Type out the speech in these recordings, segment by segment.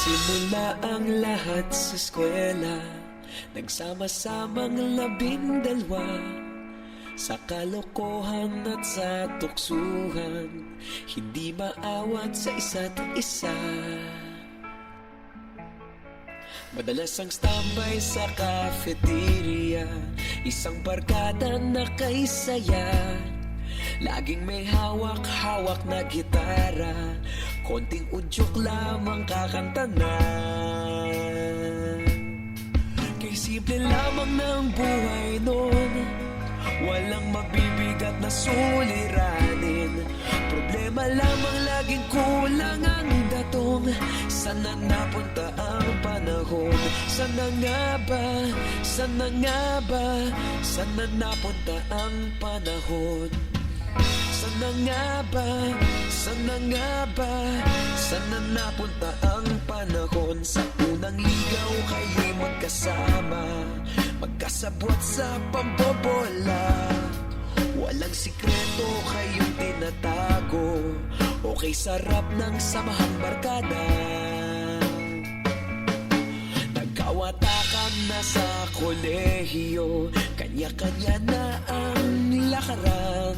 Nagsimula ang lahat sa eskwela, nagsama-samang 12 sa kalokohan at sa tuksuhan, hindi maawat sa isa't isa. Madalas ang standby sa cafeteria, isang barkada na kay saya. Laging may hawak-hawak na gitara, konting udyok lamang kakanta na. Kay simple lamang ng buhay nun, walang mabibigat na suliranin. Problema lamang laging kulang ang datong. Sana napunta ang panahon? Sana nga ba? Sana nga ba? Sana napunta ang panahon? Sana nga ba? Sana nga ba? Sana napunta ang panahon? Sa unang ligaw kayo'y magkasama, magkasabwat sa pambobola. Walang sikreto kayong tinatago, okay sarap ng samahang barkada. Nagkawatakan na sa kolehiyo, kanya-kanya na ang lakaran.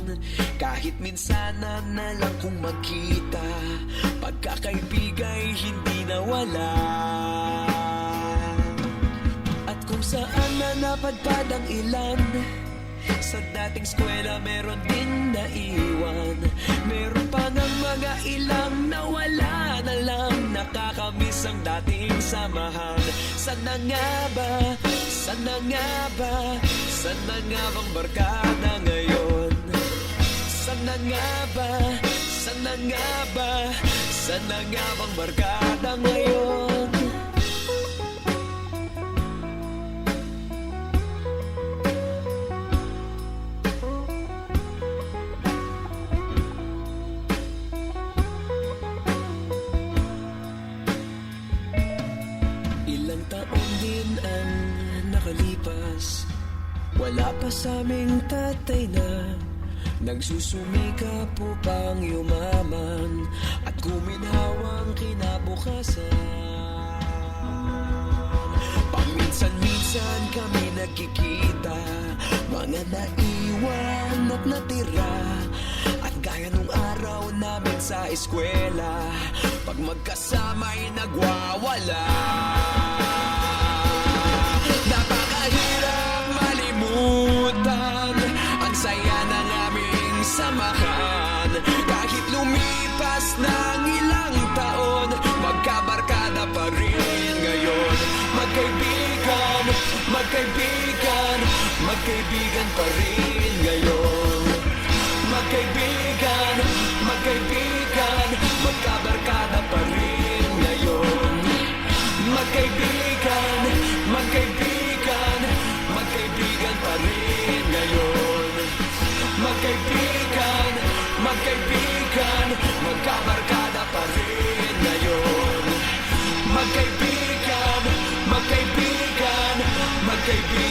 Kahit minsanan na lang kung magkita, pagkakaibigay hindi nawala. At kung saan na napadpad ang ilan, sa dating eskwela meron din naiwan. Meron pa ng mga ilang nawala na lang, nakakamiss ang dating samahan. Sana nga ba? Sana nga ba? Sana nga bang barkada ngayon? Sana nga ba? Sana nga ba? Sana nga bang barkada ngayon? Ilang taon din ang nakalipas, wala pa sa aming tatay na nagsusumikap upang yumaman at guminhawang kinabukasan. Paminsan-minsan kami nagkikita, mga naiwan at natira. At gaya nung araw namin sa eskwela, pag magkasama'y nagwawala. Napakahirap malimutan ang saya ng aming samahan. Kahit lumipas ng ilang taon, magkabarkada pa rin ngayon. Magkaibigan, magkaibigan, magkaibigan pa rin ngayon. Magkaibigan, magkaibigan, magkabarkada pa rin ngayon. Magkaibigan, magkaibigan, magkaibigan pa rin ngayon. Magkaibigan, magkaibigan, magkabarkada pa rin ngayon. Magkaibigan, magkaibigan, magkaibigan